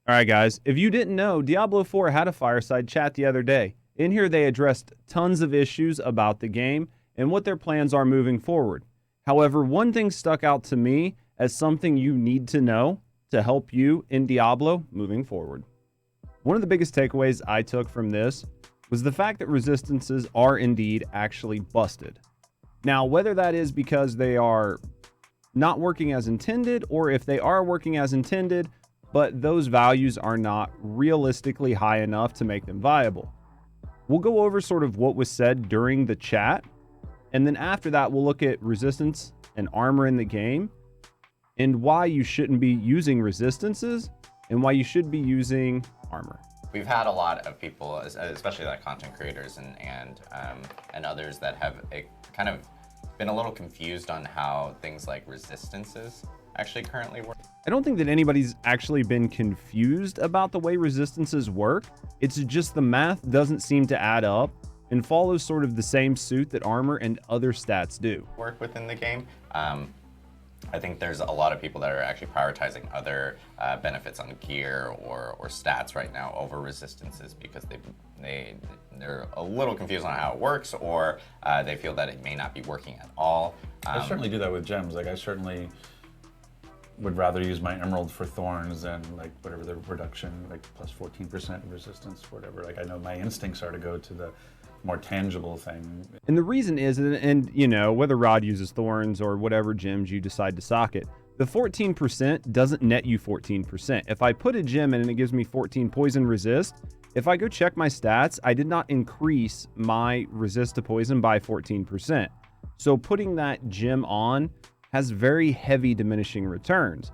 All right, guys, if you didn't know, Diablo 4 had a Fireside chat the other day. In here, they addressed tons of issues about the game and what their plans are moving forward. However, one thing stuck out to me as something you need to know to help you in Diablo moving forward. One of the biggest takeaways I took from this was the fact that resistances are indeed actually busted. Now, whether that is because they are not working as intended, or if they are working as intended, but those values are not realistically high enough to make them viable. We'll go over sort of what was said during the chat, and then after that, we'll look at resistance and armor in the game, and why you shouldn't be using resistances, and why you should be using armor. We've had a lot of people, especially like content creators and others that have kind of been a little confused on how things like resistances actually currently work. I don't think that anybody's actually been confused about the way resistances work. It's just the math doesn't seem to add up and follows sort of the same suit that armor and other stats do. Work within the game. I think there's a lot of people that are actually prioritizing other benefits on gear or stats right now over resistances because they're a little confused on how it works, or they feel that it may not be working at all. I certainly do that with gems. Like, I certainly would rather use my emerald for thorns than like whatever the reduction, like plus 14% resistance, whatever. Like, I know my instincts are to go to the more tangible thing. And the reason is, and you know, whether Rod uses thorns or whatever gems you decide to socket, the 14% doesn't net you 14%. If I put a gem in and it gives me 14 poison resist, if I go check my stats, I did not increase my resist to poison by 14%. So putting that gem on has very heavy diminishing returns.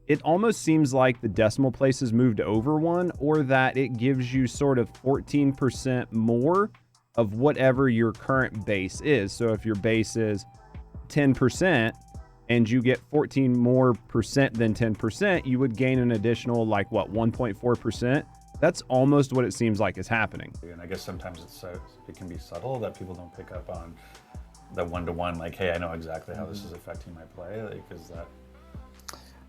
It almost seems like the decimal places moved over one, or that it gives you sort of 14% more of whatever your current base is. So if your base is 10% and you get 14 more percent than 10%, you would gain an additional, like, what, 1.4%? That's almost what it seems like is happening. And I guess sometimes it can be subtle that people don't pick up on the one-to-one, like, hey, I know exactly how this is affecting my play. Like, is that?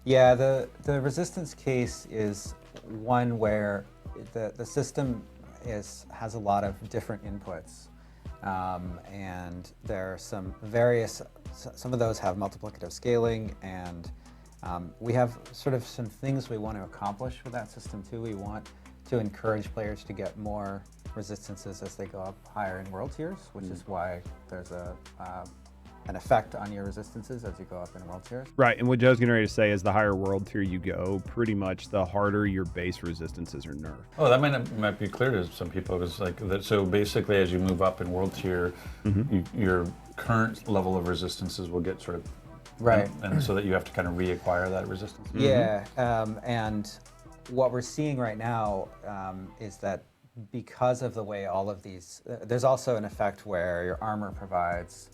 Yeah, the resistance case is one where the system has a lot of different inputs, and there are some of those have multiplicative scaling, and we have sort of some things we want to accomplish with that system too. We want to encourage players to get more resistances as they go up higher in world tiers, which is why there's an effect on your resistances as you go up in world tiers. Right, and what Joe's getting ready to say is the higher world tier you go, pretty much the harder your base resistances are nerfed. Oh, that might be clear to some people. It was like that. So basically, as you move up in world tier, your current level of resistances will get sort of right, and so that you have to kind of reacquire that resistance. Yeah, and what we're seeing right now is that because of the way all of these, there's also an effect where your armor provides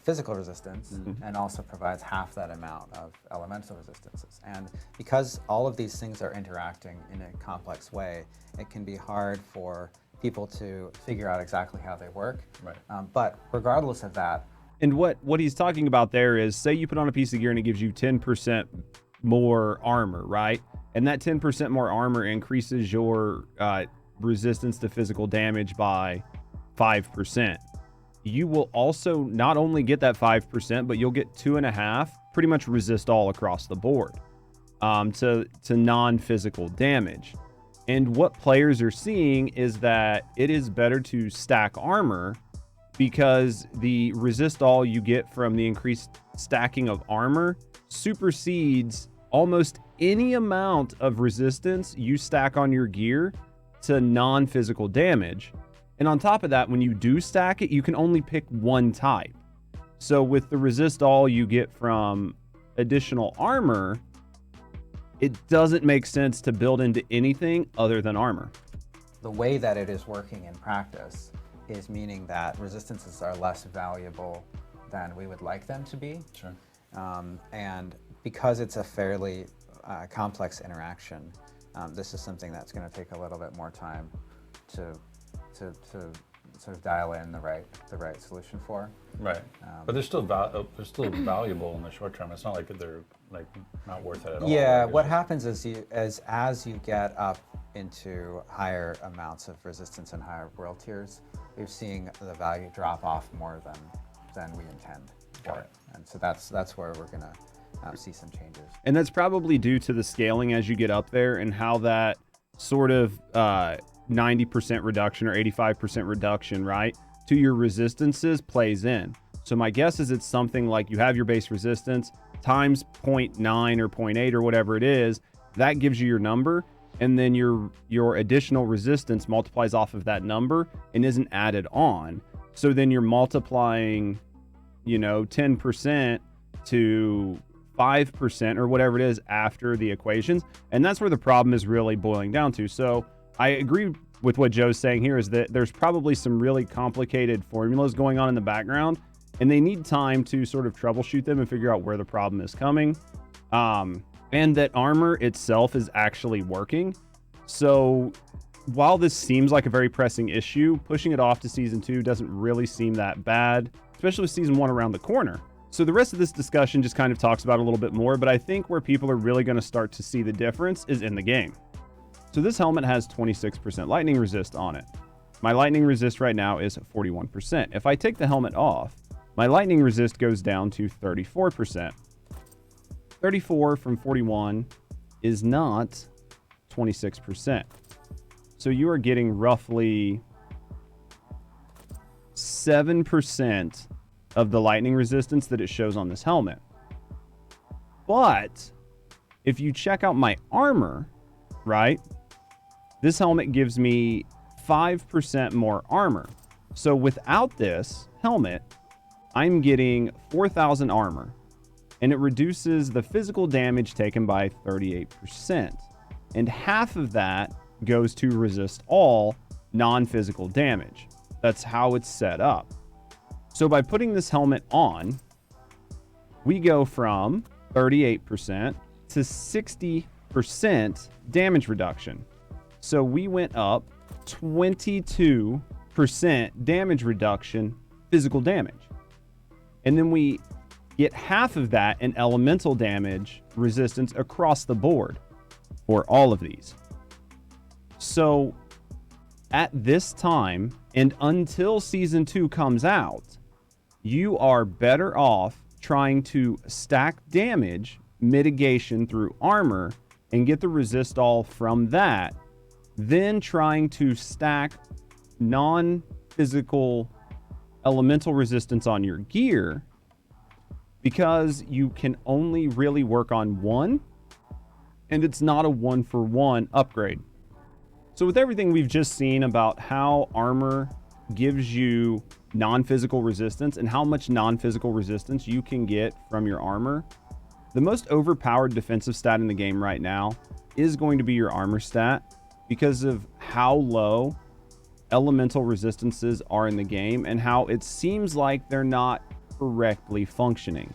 physical resistance and also provides half that amount of elemental resistances. And because all of these things are interacting in a complex way, it can be hard for people to figure out exactly how they work. Right. But regardless of that. And what he's talking about there is, say you put on a piece of gear and it gives you 10% more armor, right? And that 10% more armor increases your resistance to physical damage by 5%. You will also not only get that 5%, but you'll get 2.5, pretty much resist all across the board to non-physical damage. And what players are seeing is that it is better to stack armor because the resist all you get from the increased stacking of armor supersedes almost any amount of resistance you stack on your gear to non-physical damage. And on top of that, when you do stack it, you can only pick one type. So with the resist all you get from additional armor, it doesn't make sense to build into anything other than armor. The way that it is working in practice is meaning that resistances are less valuable than we would like them to be. Sure. And because it's a fairly complex interaction, this is something that's going to take a little bit more time to sort of dial in the right solution for. Right. But they're still valuable in the short term. It's not like they're like not worth it at all. Yeah. Right? What happens is as you get up into higher amounts of resistance and higher world tiers, you're seeing the value drop off more than we intend for it. And so that's where we're gonna see some changes. And that's probably due to the scaling as you get up there and how that sort of 90% reduction or 85% reduction, right, to your resistances plays in. So my guess is it's something like you have your base resistance times 0.9 or 0.8 or whatever it is. That gives you your number. And then your additional resistance multiplies off of that number and isn't added on. So then you're multiplying, 10% to 5% or whatever it is after the equations. And that's where the problem is really boiling down to. So I agree with what Joe's saying here, is that there's probably some really complicated formulas going on in the background, and they need time to sort of troubleshoot them and figure out where the problem is coming. And that armor itself is actually working. So while this seems like a very pressing issue, pushing it off to season 2 doesn't really seem that bad, especially with season 1 around the corner. So the rest of this discussion just kind of talks about it a little bit more, but I think where people are really going to start to see the difference is in the game. So this helmet has 26% lightning resist on it. My lightning resist right now is 41%. If I take the helmet off, my lightning resist goes down to 34%. 34 from 41 is not 26%. So you are getting roughly 7% of the lightning resistance that it shows on this helmet. But if you check out my armor, right, this helmet gives me 5% more armor. So without this helmet, I'm getting 4,000 armor, and it reduces the physical damage taken by 38%. And half of that goes to resist all non-physical damage. That's how it's set up. So by putting this helmet on, we go from 38% to 60% damage reduction. So we went up 22% damage reduction, physical damage. And then we get half of that in elemental damage resistance across the board for all of these. So at this time, and until season 2 comes out, you are better off trying to stack damage mitigation through armor and get the resist all from that, than trying to stack non-physical elemental resistance on your gear, because you can only really work on one, and it's not a 1-for-1 upgrade. So with everything we've just seen about how armor gives you non-physical resistance and how much non-physical resistance you can get from your armor, the most overpowered defensive stat in the game right now is going to be your armor stat, because of how low elemental resistances are in the game and how it seems like they're not correctly functioning.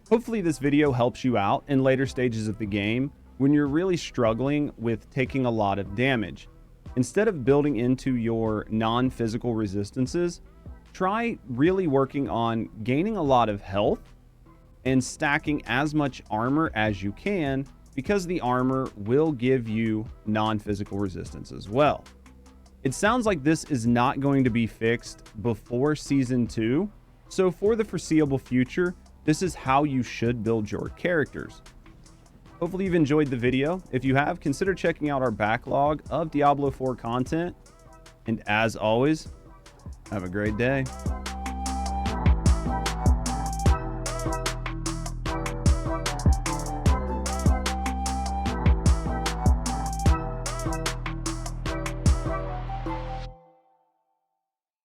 Hopefully this video helps you out in later stages of the game when you're really struggling with taking a lot of damage. Instead of building into your non-physical resistances, try really working on gaining a lot of health and stacking as much armor as you can, because the armor will give you non-physical resistance as well. It sounds like this is not going to be fixed before season 2, so for the foreseeable future, this is how you should build your characters. Hopefully you've enjoyed the video. If you have, consider checking out our backlog of Diablo 4 content. And as always, have a great day.